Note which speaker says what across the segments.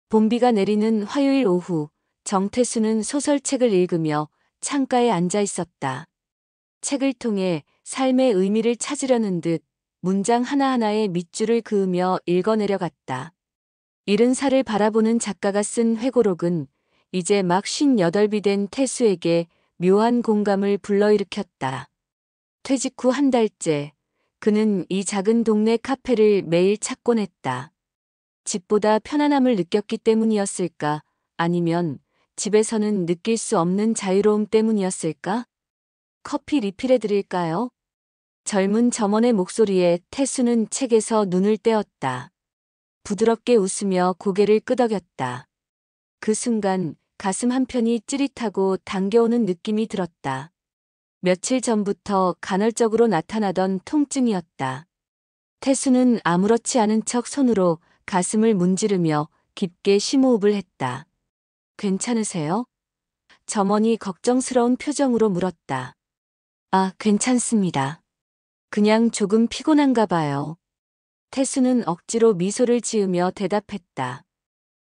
Speaker 1: 봄비가 내리는 화요일 오후, 정태수는 소설책을 읽으며 창가에 앉아 있었다. 책을 통해 삶의 의미를 찾으려는 듯 문장 하나하나에 밑줄을 그으며 읽어내려갔다. 70살을 바라보는 작가가 쓴 회고록은 이제 막 58이 된 태수에게 묘한 공감을 불러일으켰다. 퇴직 후 한 달째, 그는 이 작은 동네 카페를 매일 찾곤 했다. 집보다 편안함을 느꼈기 때문이었을까? 아니면 집에서는 느낄 수 없는 자유로움 때문이었을까? 커피 리필해 드릴까요? 젊은 점원의 목소리에 태수는 책에서 눈을 떼었다. 부드럽게 웃으며 고개를 끄덕였다. 그 순간 가슴 한편이 찌릿하고 당겨오는 느낌이 들었다. 며칠 전부터 간헐적으로 나타나던 통증이었다. 태수는 아무렇지 않은 척 손으로 가슴을 문지르며 깊게 심호흡을 했다. 괜찮으세요? 점원이 걱정스러운 표정으로 물었다. 아, 괜찮습니다. 그냥 조금 피곤한가 봐요. 태수는 억지로 미소를 지으며 대답했다.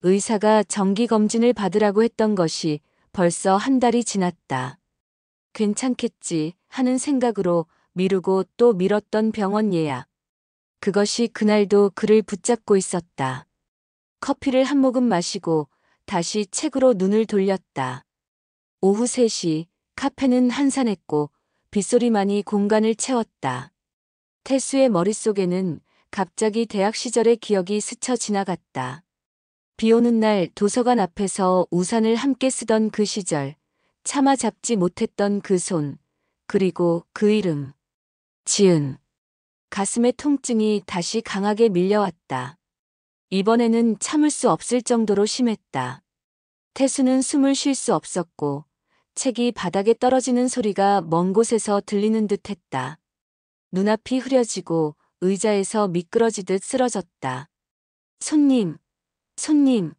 Speaker 1: 의사가 정기검진을 받으라고 했던 것이 벌써 한 달이 지났다. 괜찮겠지 하는 생각으로 미루고 또 미뤘던 병원 예약. 그것이 그날도 그를 붙잡고 있었다. 커피를 한 모금 마시고 다시 책으로 눈을 돌렸다. 오후 3시 카페는 한산했고 빗소리만이 공간을 채웠다. 태수의 머릿속에는 갑자기 대학 시절의 기억이 스쳐 지나갔다. 비 오는 날 도서관 앞에서 우산을 함께 쓰던 그 시절, 차마 잡지 못했던 그 손, 그리고 그 이름. 지은. 가슴의 통증이 다시 강하게 밀려왔다. 이번에는 참을 수 없을 정도로 심했다. 태수는 숨을 쉴 수 없었고 책이 바닥에 떨어지는 소리가 먼 곳에서 들리는 듯 했다. 눈앞이 흐려지고 의자에서 미끄러지듯 쓰러졌다. 손님, 손님.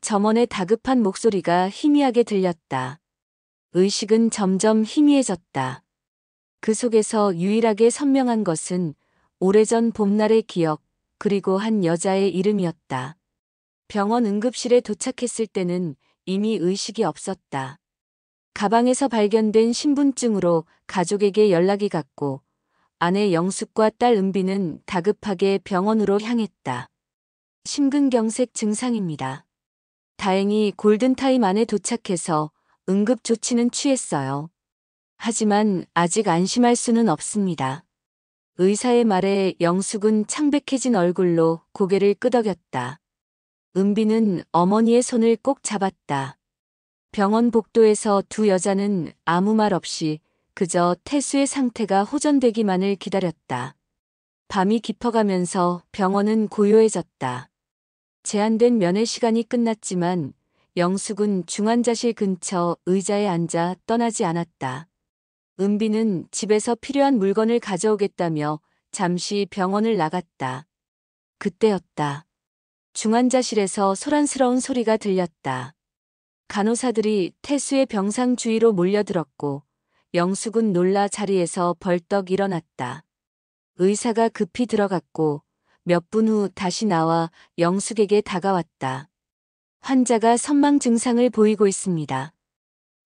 Speaker 1: 점원의 다급한 목소리가 희미하게 들렸다. 의식은 점점 희미해졌다. 그 속에서 유일하게 선명한 것은 오래전 봄날의 기억, 그리고 한 여자의 이름이었다. 병원 응급실에 도착했을 때는 이미 의식이 없었다. 가방에서 발견된 신분증으로 가족에게 연락이 갔고 아내 영숙과 딸 은비는 다급하게 병원으로 향했다. 심근경색 증상입니다. 다행히 골든타임 안에 도착해서 응급조치는 취했어요. 하지만 아직 안심할 수는 없습니다. 의사의 말에 영숙은 창백해진 얼굴로 고개를 끄덕였다. 은비는 어머니의 손을 꼭 잡았다. 병원 복도에서 두 여자는 아무 말 없이 그저 태수의 상태가 호전되기만을 기다렸다. 밤이 깊어가면서 병원은 고요해졌다. 제한된 면회 시간이 끝났지만 영숙은 중환자실 근처 의자에 앉아 떠나지 않았다. 은비는 집에서 필요한 물건을 가져오겠다며 잠시 병원을 나갔다. 그때였다. 중환자실에서 소란스러운 소리가 들렸다. 간호사들이 태수의 병상 주위로 몰려들었고 영숙은 놀라 자리에서 벌떡 일어났다. 의사가 급히 들어갔고 몇 분 후 다시 나와 영숙에게 다가왔다. 환자가 선망 증상을 보이고 있습니다.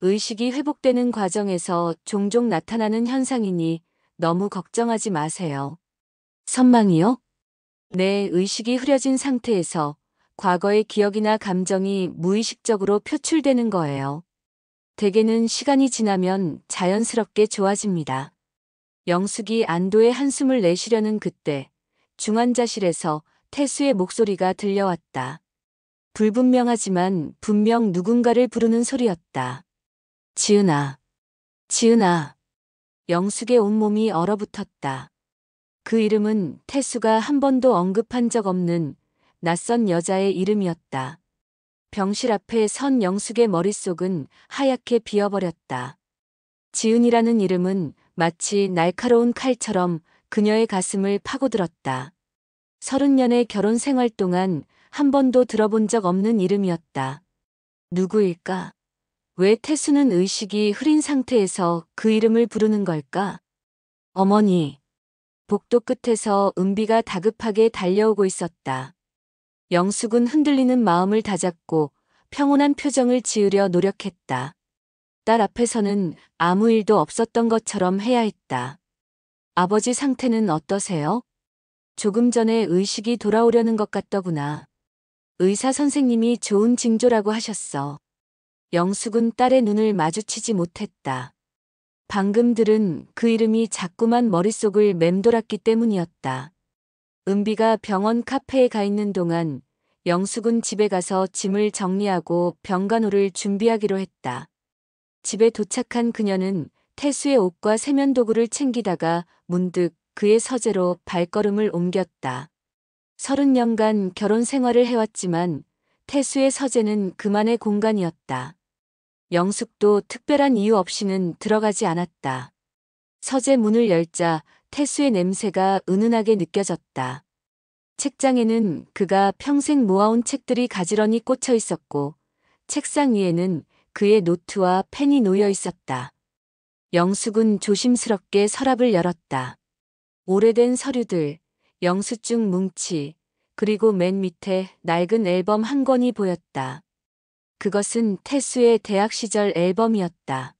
Speaker 1: 의식이 회복되는 과정에서 종종 나타나는 현상이니 너무 걱정하지 마세요. 선망이요? 네, 의식이 흐려진 상태에서 과거의 기억이나 감정이 무의식적으로 표출되는 거예요. 대개는 시간이 지나면 자연스럽게 좋아집니다. 영숙이 안도의 한숨을 내쉬려는 그때 중환자실에서 태수의 목소리가 들려왔다. 불분명하지만 분명 누군가를 부르는 소리였다. 지은아, 지은아. 영숙의 온몸이 얼어붙었다. 그 이름은 태수가 한 번도 언급한 적 없는 낯선 여자의 이름이었다. 병실 앞에 선 영숙의 머릿속은 하얗게 비어버렸다. 지은이라는 이름은 마치 날카로운 칼처럼 그녀의 가슴을 파고들었다. 30년의 결혼 생활 동안 한 번도 들어본 적 없는 이름이었다. 누구일까? 왜 태수는 의식이 흐린 상태에서 그 이름을 부르는 걸까? 어머니. 복도 끝에서 은비가 다급하게 달려오고 있었다. 영숙은 흔들리는 마음을 다잡고 평온한 표정을 지으려 노력했다. 딸 앞에서는 아무 일도 없었던 것처럼 해야 했다. 아버지 상태는 어떠세요? 조금 전에 의식이 돌아오려는 것 같더구나. 의사 선생님이 좋은 징조라고 하셨어. 영숙은 딸의 눈을 마주치지 못했다. 방금 들은 그 이름이 자꾸만 머릿속을 맴돌았기 때문이었다. 은비가 병원 카페에 가 있는 동안 영숙은 집에 가서 짐을 정리하고 병간호를 준비하기로 했다. 집에 도착한 그녀는 태수의 옷과 세면도구를 챙기다가 문득 그의 서재로 발걸음을 옮겼다. 30년간 결혼 생활을 해왔지만 태수의 서재는 그만의 공간이었다. 영숙도 특별한 이유 없이는 들어가지 않았다. 서재 문을 열자 태수의 냄새가 은은하게 느껴졌다. 책장에는 그가 평생 모아온 책들이 가지런히 꽂혀 있었고 책상 위에는 그의 노트와 펜이 놓여 있었다. 영숙은 조심스럽게 서랍을 열었다. 오래된 서류들, 영수증 뭉치, 그리고 맨 밑에 낡은 앨범 한 권이 보였다. 그것은 태수의 대학 시절 앨범이었다.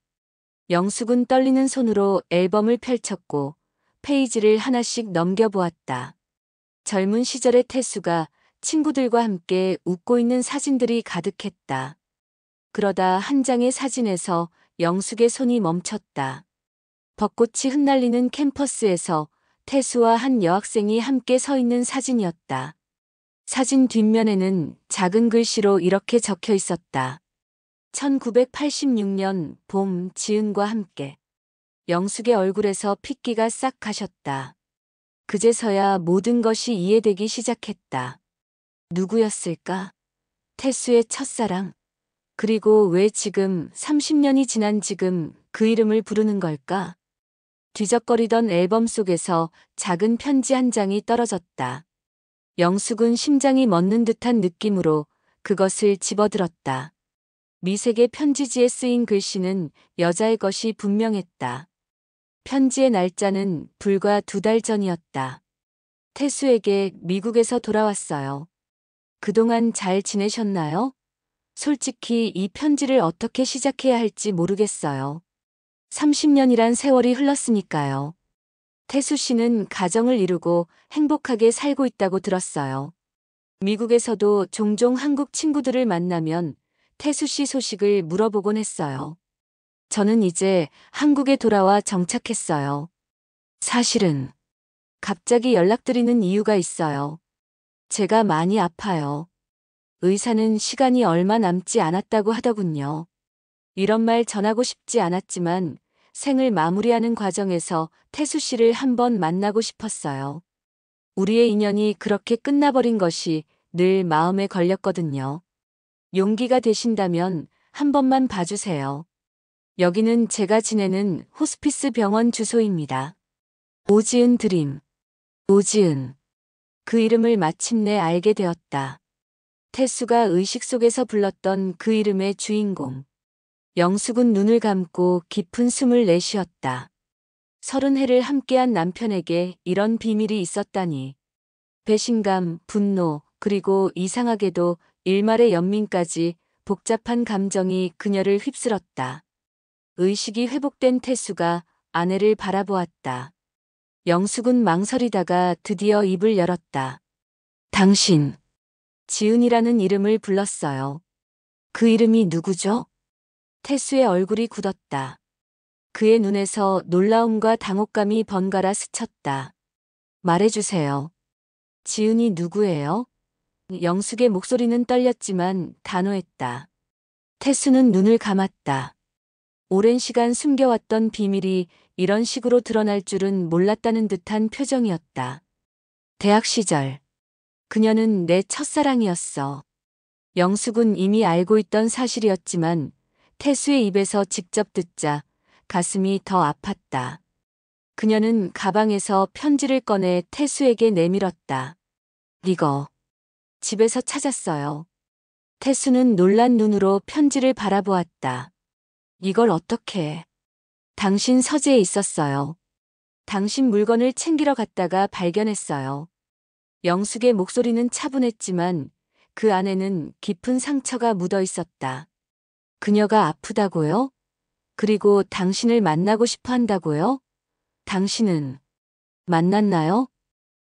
Speaker 1: 영숙은 떨리는 손으로 앨범을 펼쳤고 페이지를 하나씩 넘겨보았다. 젊은 시절의 태수가 친구들과 함께 웃고 있는 사진들이 가득했다. 그러다 한 장의 사진에서 영숙의 손이 멈췄다. 벚꽃이 흩날리는 캠퍼스에서 태수와 한 여학생이 함께 서 있는 사진이었다. 사진 뒷면에는 작은 글씨로 이렇게 적혀 있었다. 1986년 봄 지은과 함께. 영숙의 얼굴에서 핏기가 싹 가셨다. 그제서야 모든 것이 이해되기 시작했다. 누구였을까? 태수의 첫사랑. 그리고 왜 지금 30년이 지난 지금 그 이름을 부르는 걸까? 뒤적거리던 앨범 속에서 작은 편지 한 장이 떨어졌다. 영숙은 심장이 멎는 듯한 느낌으로 그것을 집어들었다. 미색의 편지지에 쓰인 글씨는 여자의 것이 분명했다. 편지의 날짜는 불과 2달 전이었다. 태수에게 미국에서 돌아왔어요. 그동안 잘 지내셨나요? 솔직히 이 편지를 어떻게 시작해야 할지 모르겠어요. 30년이란 세월이 흘렀으니까요. 태수 씨는 가정을 이루고 행복하게 살고 있다고 들었어요. 미국에서도 종종 한국 친구들을 만나면 태수 씨 소식을 물어보곤 했어요. 저는 이제 한국에 돌아와 정착했어요. 사실은 갑자기 연락드리는 이유가 있어요. 제가 많이 아파요. 의사는 시간이 얼마 남지 않았다고 하더군요. 이런 말 전하고 싶지 않았지만 생을 마무리하는 과정에서 태수 씨를 한번 만나고 싶었어요. 우리의 인연이 그렇게 끝나버린 것이 늘 마음에 걸렸거든요. 용기가 되신다면 한 번만 봐주세요. 여기는 제가 지내는 호스피스 병원 주소입니다. 오지은 드림. 오지은. 그 이름을 마침내 알게 되었다. 태수가 의식 속에서 불렀던 그 이름의 주인공. 영숙은 눈을 감고 깊은 숨을 내쉬었다. 30해를 함께한 남편에게 이런 비밀이 있었다니. 배신감, 분노, 그리고 이상하게도 일말의 연민까지 복잡한 감정이 그녀를 휩쓸었다. 의식이 회복된 태수가 아내를 바라보았다. 영숙은 망설이다가 드디어 입을 열었다. 당신. 지은이라는 이름을 불렀어요. 그 이름이 누구죠? 태수의 얼굴이 굳었다. 그의 눈에서 놀라움과 당혹감이 번갈아 스쳤다. 말해주세요. 지은이 누구예요? 영숙의 목소리는 떨렸지만 단호했다. 태수는 눈을 감았다. 오랜 시간 숨겨왔던 비밀이 이런 식으로 드러날 줄은 몰랐다는 듯한 표정이었다. 대학 시절. 그녀는 내 첫사랑이었어. 영숙은 이미 알고 있던 사실이었지만 태수의 입에서 직접 듣자 가슴이 더 아팠다. 그녀는 가방에서 편지를 꺼내 태수에게 내밀었다. 이거 집에서 찾았어요. 태수는 놀란 눈으로 편지를 바라보았다. 이걸 어떻게? 당신 서재에 있었어요. 당신 물건을 챙기러 갔다가 발견했어요. 영숙의 목소리는 차분했지만 그 안에는 깊은 상처가 묻어 있었다. 그녀가 아프다고요? 그리고 당신을 만나고 싶어 한다고요? 당신은 만났나요?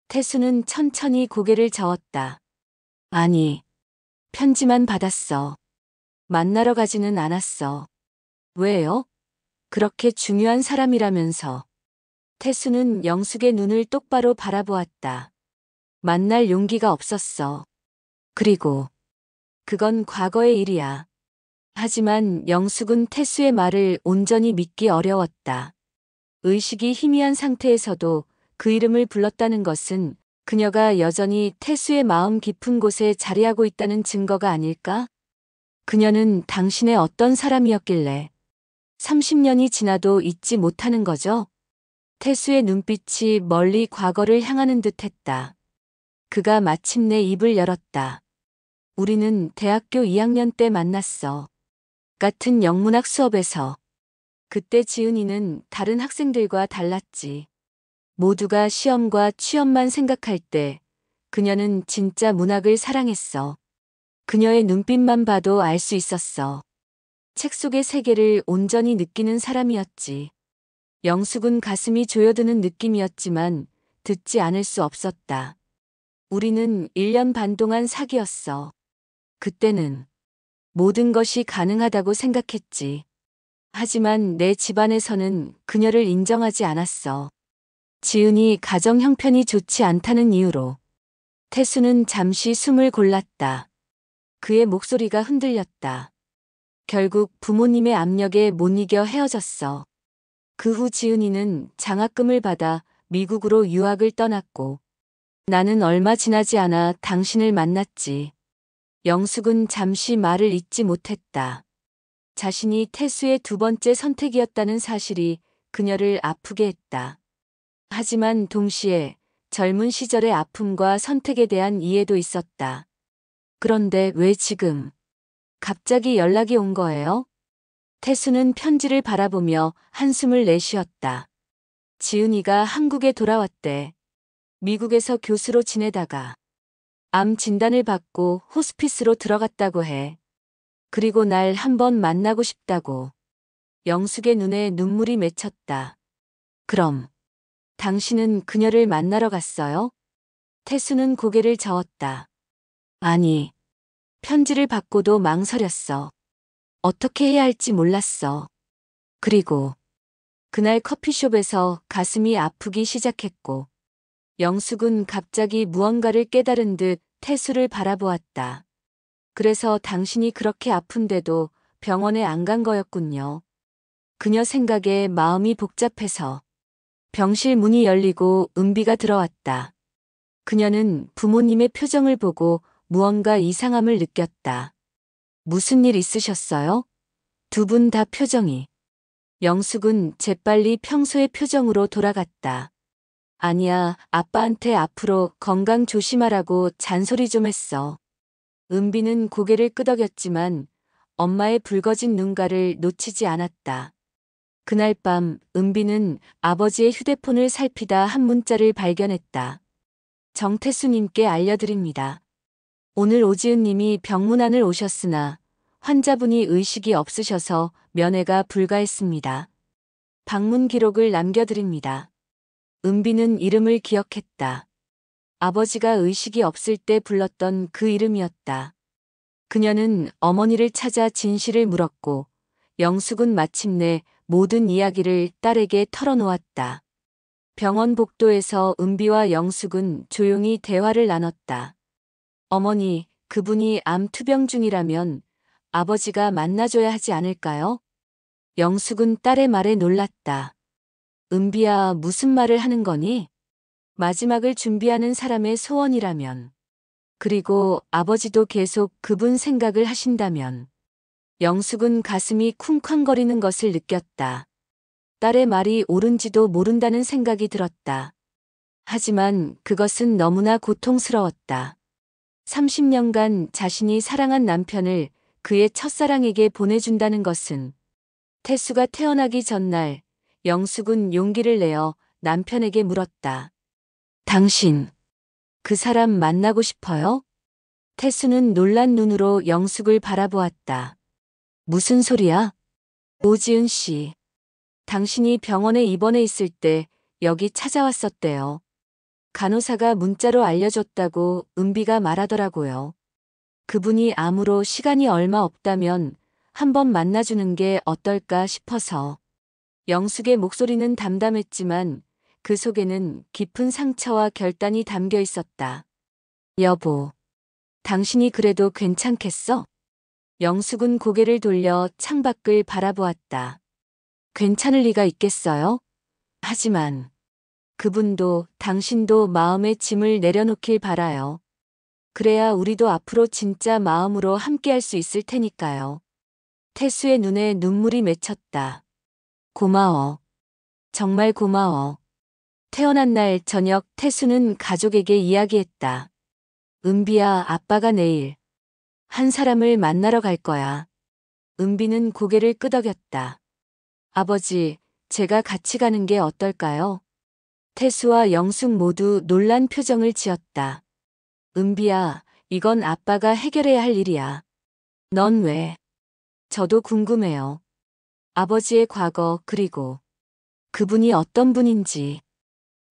Speaker 1: 태수는 천천히 고개를 저었다. 아니, 편지만 받았어. 만나러 가지는 않았어. 왜요? 그렇게 중요한 사람이라면서. 태수는 영숙의 눈을 똑바로 바라보았다. 만날 용기가 없었어. 그리고 그건 과거의 일이야. 하지만 영숙은 태수의 말을 온전히 믿기 어려웠다. 의식이 희미한 상태에서도 그 이름을 불렀다는 것은 그녀가 여전히 태수의 마음 깊은 곳에 자리하고 있다는 증거가 아닐까? 그녀는 당신의 어떤 사람이었길래 30년이 지나도 잊지 못하는 거죠? 태수의 눈빛이 멀리 과거를 향하는 듯 했다. 그가 마침내 입을 열었다. 우리는 대학교 2학년 때 만났어. 같은 영문학 수업에서. 그때 지은이는 다른 학생들과 달랐지. 모두가 시험과 취업만 생각할 때 그녀는 진짜 문학을 사랑했어. 그녀의 눈빛만 봐도 알 수 있었어. 책 속의 세계를 온전히 느끼는 사람이었지. 영숙은 가슴이 조여드는 느낌이었지만 듣지 않을 수 없었다. 우리는 1년 반 동안 사귀었어. 그때는 모든 것이 가능하다고 생각했지. 하지만 내 집안에서는 그녀를 인정하지 않았어. 지은이 가정 형편이 좋지 않다는 이유로. 태수는 잠시 숨을 골랐다. 그의 목소리가 흔들렸다. 결국 부모님의 압력에 못 이겨 헤어졌어. 그 후 지은이는 장학금을 받아 미국으로 유학을 떠났고 나는 얼마 지나지 않아 당신을 만났지. 영숙은 잠시 말을 잇지 못했다. 자신이 태수의 두 번째 선택이었다는 사실이 그녀를 아프게 했다. 하지만 동시에 젊은 시절의 아픔과 선택에 대한 이해도 있었다. 그런데 왜 지금 갑자기 연락이 온 거예요? 태수는 편지를 바라보며 한숨을 내쉬었다. 지은이가 한국에 돌아왔대. 미국에서 교수로 지내다가 암 진단을 받고 호스피스로 들어갔다고 해. 그리고 날 한번 만나고 싶다고. 영숙의 눈에 눈물이 맺혔다. 그럼 당신은 그녀를 만나러 갔어요? 태수는 고개를 저었다. 아니, 편지를 받고도 망설였어. 어떻게 해야 할지 몰랐어. 그리고 그날 커피숍에서 가슴이 아프기 시작했고 영숙은 갑자기 무언가를 깨달은 듯 태수를 바라보았다. 그래서 당신이 그렇게 아픈데도 병원에 안 간 거였군요. 그녀 생각에 마음이 복잡해서 병실 문이 열리고 은비가 들어왔다. 그녀는 부모님의 표정을 보고 무언가 이상함을 느꼈다. 무슨 일 있으셨어요? 두 분 다 표정이. 영숙은 재빨리 평소의 표정으로 돌아갔다. 아니야, 아빠한테 앞으로 건강 조심하라고 잔소리 좀 했어. 은비는 고개를 끄덕였지만 엄마의 붉어진 눈가를 놓치지 않았다. 그날 밤 은비는 아버지의 휴대폰을 살피다 한 문자를 발견했다. 정태수님께 알려드립니다. 오늘 오지은님이 병문안을 오셨으나 환자분이 의식이 없으셔서 면회가 불가했습니다. 방문 기록을 남겨드립니다. 은비는 이름을 기억했다. 아버지가 의식이 없을 때 불렀던 그 이름이었다. 그녀는 어머니를 찾아 진실을 물었고 영숙은 마침내 모든 이야기를 딸에게 털어놓았다. 병원 복도에서 은비와 영숙은 조용히 대화를 나눴다. 어머니, 그분이 암 투병 중이라면 아버지가 만나줘야 하지 않을까요? 영숙은 딸의 말에 놀랐다. 은비야, 무슨 말을 하는 거니? 마지막을 준비하는 사람의 소원이라면. 그리고 아버지도 계속 그분 생각을 하신다면. 영숙은 가슴이 쿵쾅거리는 것을 느꼈다. 딸의 말이 옳은지도 모른다는 생각이 들었다. 하지만 그것은 너무나 고통스러웠다. 30년간 자신이 사랑한 남편을 그의 첫사랑에게 보내준다는 것은 태수가 태어나기 전날 영숙은 용기를 내어 남편에게 물었다. 당신, 그 사람 만나고 싶어요? 태수는 놀란 눈으로 영숙을 바라보았다. 무슨 소리야? 오지은 씨. 당신이 병원에 입원해 있을 때 여기 찾아왔었대요. 간호사가 문자로 알려줬다고 은비가 말하더라고요. 그분이 암으로 시간이 얼마 없다면 한번 만나주는 게 어떨까 싶어서. 영숙의 목소리는 담담했지만 그 속에는 깊은 상처와 결단이 담겨 있었다. 여보, 당신이 그래도 괜찮겠어? 영숙은 고개를 돌려 창밖을 바라보았다. 괜찮을 리가 있겠어요? 하지만 그분도 당신도 마음의 짐을 내려놓길 바라요. 그래야 우리도 앞으로 진짜 마음으로 함께할 수 있을 테니까요. 태수의 눈에 눈물이 맺혔다. 고마워. 정말 고마워. 태어난 날 저녁 태수는 가족에게 이야기했다. 은비야, 아빠가 내일 한 사람을 만나러 갈 거야. 은비는 고개를 끄덕였다. 아버지, 제가 같이 가는 게 어떨까요? 태수와 영숙 모두 놀란 표정을 지었다. 은비야, 이건 아빠가 해결해야 할 일이야. 넌 왜? 저도 궁금해요. 아버지의 과거 그리고 그분이 어떤 분인지.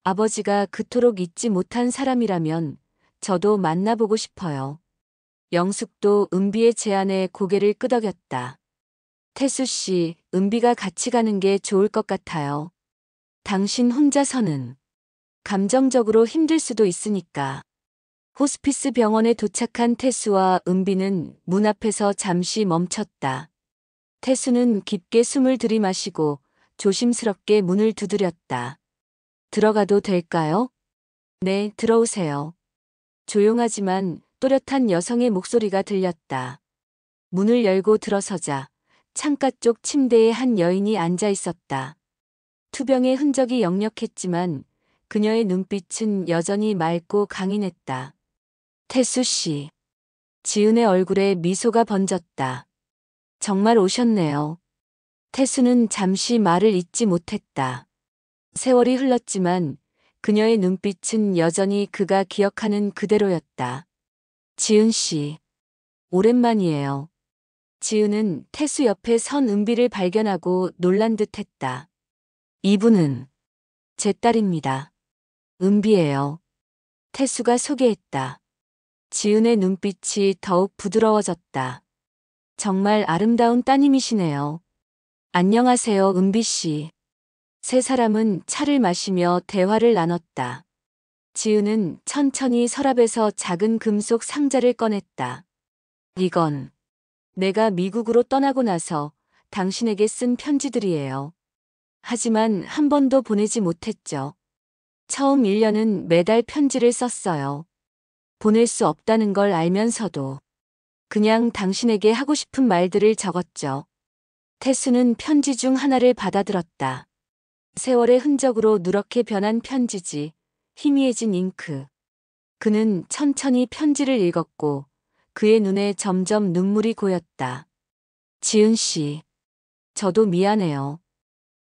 Speaker 1: 아버지가 그토록 잊지 못한 사람이라면 저도 만나보고 싶어요. 영숙도 은비의 제안에 고개를 끄덕였다. 태수 씨, 은비가 같이 가는 게 좋을 것 같아요. 당신 혼자서는 감정적으로 힘들 수도 있으니까. 호스피스 병원에 도착한 태수와 은비는 문 앞에서 잠시 멈췄다. 태수는 깊게 숨을 들이마시고 조심스럽게 문을 두드렸다. 들어가도 될까요? 네, 들어오세요. 조용하지만 또렷한 여성의 목소리가 들렸다. 문을 열고 들어서자 창가 쪽 침대에 한 여인이 앉아 있었다. 투병의 흔적이 역력했지만 그녀의 눈빛은 여전히 맑고 강인했다. 태수 씨. 지은의 얼굴에 미소가 번졌다. 정말 오셨네요. 태수는 잠시 말을 잇지 못했다. 세월이 흘렀지만 그녀의 눈빛은 여전히 그가 기억하는 그대로였다. 지은 씨. 오랜만이에요. 지은은 태수 옆에 선 은비를 발견하고 놀란 듯 했다. 이분은 제 딸입니다. 은비예요. 태수가 소개했다. 지은의 눈빛이 더욱 부드러워졌다. 정말 아름다운 따님이시네요. 안녕하세요, 은비 씨. 세 사람은 차를 마시며 대화를 나눴다. 지은은 천천히 서랍에서 작은 금속 상자를 꺼냈다. 이건 내가 미국으로 떠나고 나서 당신에게 쓴 편지들이에요. 하지만 한 번도 보내지 못했죠. 처음 1년은 매달 편지를 썼어요. 보낼 수 없다는 걸 알면서도 그냥 당신에게 하고 싶은 말들을 적었죠. 태수는 편지 중 하나를 받아들었다. 세월의 흔적으로 누렇게 변한 편지지, 희미해진 잉크. 그는 천천히 편지를 읽었고 그의 눈에 점점 눈물이 고였다. 지은 씨, 저도 미안해요.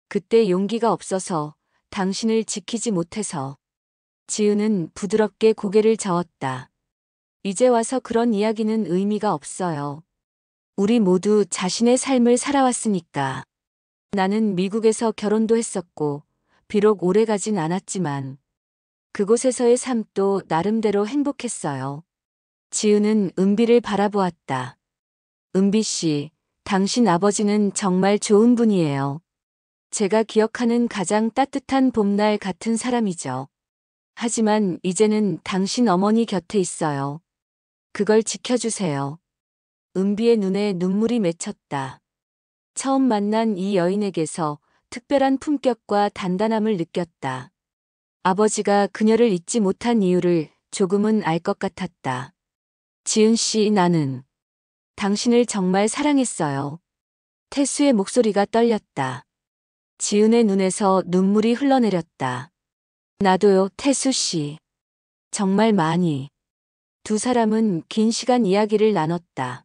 Speaker 1: 그때 용기가 없어서 당신을 지키지 못해서. 지은은 부드럽게 고개를 저었다. 이제 와서 그런 이야기는 의미가 없어요. 우리 모두 자신의 삶을 살아왔으니까. 나는 미국에서 결혼도 했었고, 비록 오래 가진 않았지만, 그곳에서의 삶도 나름대로 행복했어요. 지은은 은비를 바라보았다. 은비 씨, 당신 아버지는 정말 좋은 분이에요. 제가 기억하는 가장 따뜻한 봄날 같은 사람이죠. 하지만 이제는 당신 어머니 곁에 있어요. 그걸 지켜주세요. 은비의 눈에 눈물이 맺혔다. 처음 만난 이 여인에게서 특별한 품격과 단단함을 느꼈다. 아버지가 그녀를 잊지 못한 이유를 조금은 알 것 같았다. 지은 씨, 나는 당신을 정말 사랑했어요. 태수의 목소리가 떨렸다. 지은의 눈에서 눈물이 흘러내렸다. 나도요, 태수 씨. 정말 많이. 두 사람은 긴 시간 이야기를 나눴다.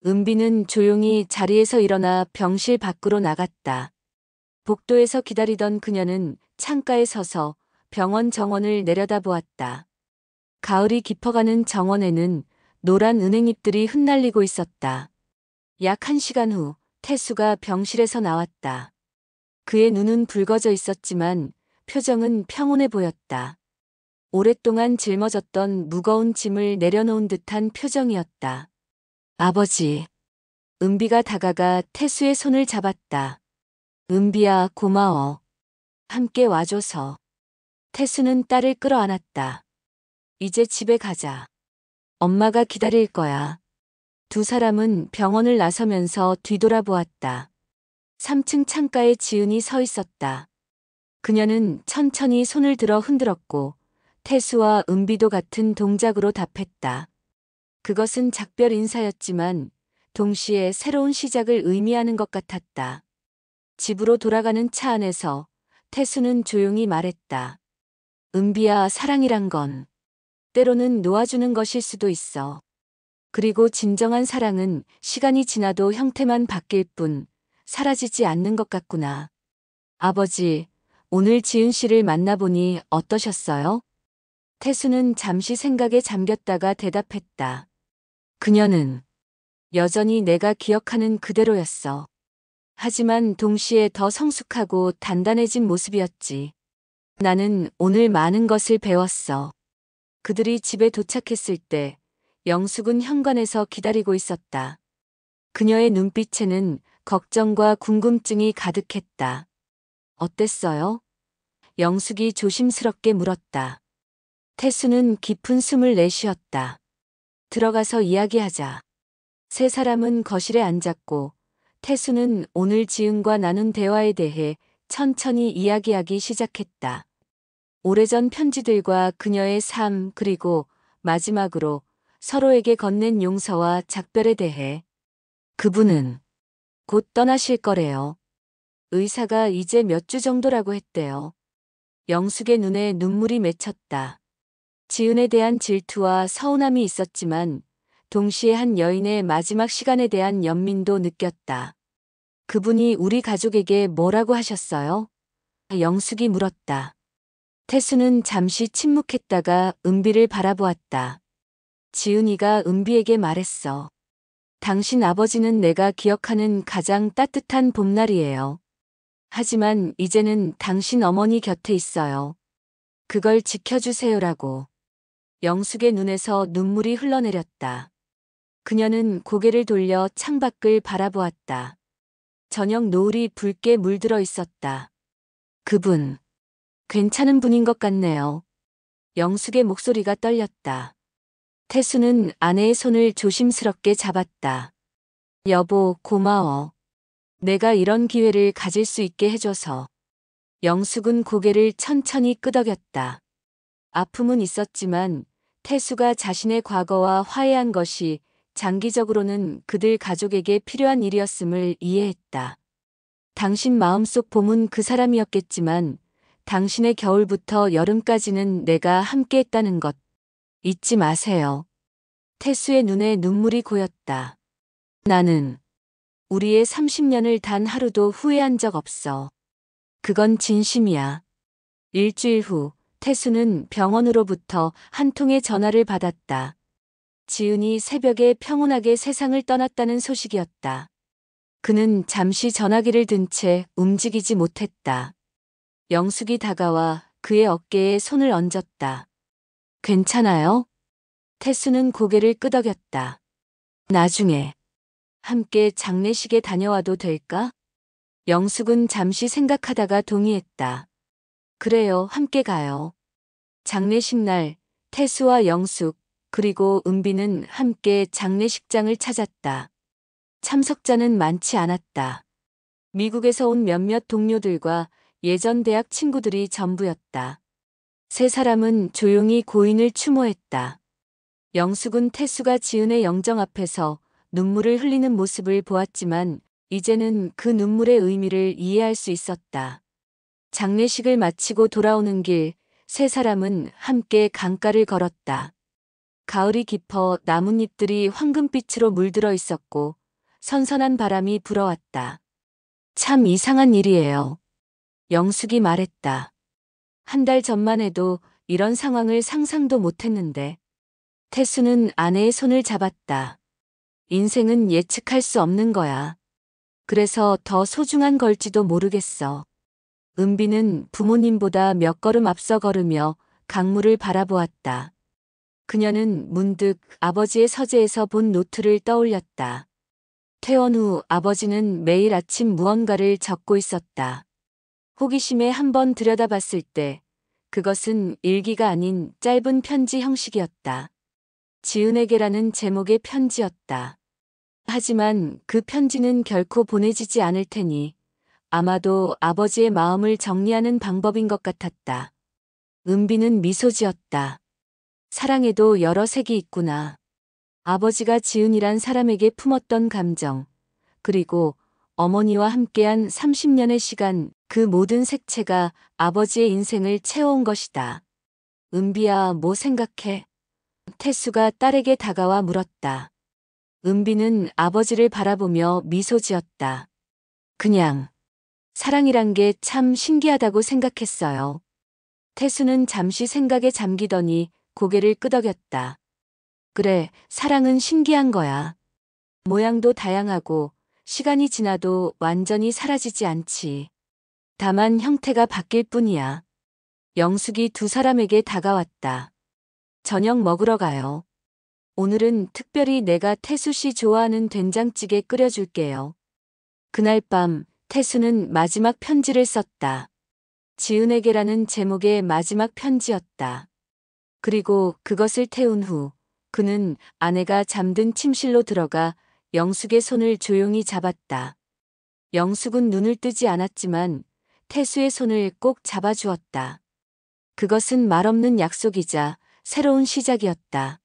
Speaker 1: 은비는 조용히 자리에서 일어나 병실 밖으로 나갔다. 복도에서 기다리던 그녀는 창가에 서서 병원 정원을 내려다보았다. 가을이 깊어가는 정원에는 노란 은행잎들이 흩날리고 있었다. 약 1시간 후 태수가 병실에서 나왔다. 그의 눈은 붉어져 있었지만 표정은 평온해 보였다. 오랫동안 짊어졌던 무거운 짐을 내려놓은 듯한 표정이었다. 아버지. 은비가 다가가 태수의 손을 잡았다. 은비야, 고마워. 함께 와줘서. 태수는 딸을 끌어안았다. 이제 집에 가자. 엄마가 기다릴 거야. 두 사람은 병원을 나서면서 뒤돌아보았다. 3층 창가에 지은이 서 있었다. 그녀는 천천히 손을 들어 흔들었고 태수와 은비도 같은 동작으로 답했다. 그것은 작별 인사였지만 동시에 새로운 시작을 의미하는 것 같았다. 집으로 돌아가는 차 안에서 태수는 조용히 말했다. 은비야, 사랑이란 건 때로는 놓아주는 것일 수도 있어. 그리고 진정한 사랑은 시간이 지나도 형태만 바뀔 뿐 사라지지 않는 것 같구나. 아버지, 오늘 지은 씨를 만나보니 어떠셨어요? 태수는 잠시 생각에 잠겼다가 대답했다. 그녀는 여전히 내가 기억하는 그대로였어. 하지만 동시에 더 성숙하고 단단해진 모습이었지. 나는 오늘 많은 것을 배웠어. 그들이 집에 도착했을 때 영숙은 현관에서 기다리고 있었다. 그녀의 눈빛에는 걱정과 궁금증이 가득했다. 어땠어요? 영숙이 조심스럽게 물었다. 태수는 깊은 숨을 내쉬었다. 들어가서 이야기하자. 세 사람은 거실에 앉았고 태수는 오늘 지은과 나눈 대화에 대해 천천히 이야기하기 시작했다. 오래전 편지들과 그녀의 삶 그리고 마지막으로 서로에게 건넨 용서와 작별에 대해. 그분은 곧 떠나실 거래요. 의사가 이제 몇 주 정도라고 했대요. 영숙의 눈에 눈물이 맺혔다. 지은에 대한 질투와 서운함이 있었지만 동시에 한 여인의 마지막 시간에 대한 연민도 느꼈다. 그분이 우리 가족에게 뭐라고 하셨어요? 영숙이 물었다. 태수는 잠시 침묵했다가 은비를 바라보았다. 지은이가 은비에게 말했어. 당신 아버지는 내가 기억하는 가장 따뜻한 봄날이에요. 하지만 이제는 당신 어머니 곁에 있어요. 그걸 지켜주세요라고. 영숙의 눈에서 눈물이 흘러내렸다. 그녀는 고개를 돌려 창밖을 바라보았다. 저녁 노을이 붉게 물들어 있었다. 그분, 괜찮은 분인 것 같네요. 영숙의 목소리가 떨렸다. 태수는 아내의 손을 조심스럽게 잡았다. 여보, 고마워. 내가 이런 기회를 가질 수 있게 해줘서. 영숙은 고개를 천천히 끄덕였다. 아픔은 있었지만 태수가 자신의 과거와 화해한 것이 장기적으로는 그들 가족에게 필요한 일이었음을 이해했다. 당신 마음속 봄은 그 사람이었겠지만 당신의 겨울부터 여름까지는 내가 함께했다는 것 잊지 마세요. 태수의 눈에 눈물이 고였다. 나는 우리의 30년을 단 하루도 후회한 적 없어. 그건 진심이야. 일주일 후 태수는 병원으로부터 한 통의 전화를 받았다. 지은이 새벽에 평온하게 세상을 떠났다는 소식이었다. 그는 잠시 전화기를 든 채 움직이지 못했다. 영숙이 다가와 그의 어깨에 손을 얹었다. 괜찮아요? 태수는 고개를 끄덕였다. 나중에 함께 장례식에 다녀와도 될까? 영숙은 잠시 생각하다가 동의했다. 그래요, 함께 가요. 장례식 날 태수와 영숙 그리고 은비는 함께 장례식장을 찾았다. 참석자는 많지 않았다. 미국에서 온 몇몇 동료들과 예전 대학 친구들이 전부였다. 세 사람은 조용히 고인을 추모했다. 영숙은 태수가 지은의 영정 앞에서 눈물을 흘리는 모습을 보았지만 이제는 그 눈물의 의미를 이해할 수 있었다. 장례식을 마치고 돌아오는 길, 세 사람은 함께 강가를 걸었다. 가을이 깊어 나뭇잎들이 황금빛으로 물들어 있었고 선선한 바람이 불어왔다. 참 이상한 일이에요. 영숙이 말했다. 한 달 전만 해도 이런 상황을 상상도 못했는데. 태수는 아내의 손을 잡았다. 인생은 예측할 수 없는 거야. 그래서 더 소중한 걸지도 모르겠어. 은비는 부모님보다 몇 걸음 앞서 걸으며 강물을 바라보았다. 그녀는 문득 아버지의 서재에서 본 노트를 떠올렸다. 퇴원 후 아버지는 매일 아침 무언가를 적고 있었다. 호기심에 한번 들여다봤을 때 그것은 일기가 아닌 짧은 편지 형식이었다. 지은에게라는 제목의 편지였다. 하지만 그 편지는 결코 보내지지 않을 테니 아마도 아버지의 마음을 정리하는 방법인 것 같았다. 은비는 미소 지었다. 사랑에도 여러 색이 있구나. 아버지가 지은이란 사람에게 품었던 감정, 그리고 어머니와 함께한 30년의 시간, 그 모든 색채가 아버지의 인생을 채워온 것이다. 은비야, 뭐 생각해? 태수가 딸에게 다가와 물었다. 은비는 아버지를 바라보며 미소 지었다. 그냥 사랑이란 게 참 신기하다고 생각했어요. 태수는 잠시 생각에 잠기더니 고개를 끄덕였다. 그래, 사랑은 신기한 거야. 모양도 다양하고 시간이 지나도 완전히 사라지지 않지. 다만 형태가 바뀔 뿐이야. 영숙이 두 사람에게 다가왔다. 저녁 먹으러 가요. 오늘은 특별히 내가 태수 씨 좋아하는 된장찌개 끓여줄게요. 그날 밤 태수는 마지막 편지를 썼다. 지은에게라는 제목의 마지막 편지였다. 그리고 그것을 태운 후 그는 아내가 잠든 침실로 들어가 영숙의 손을 조용히 잡았다. 영숙은 눈을 뜨지 않았지만 태수의 손을 꼭 잡아주었다. 그것은 말없는 약속이자 새로운 시작이었다.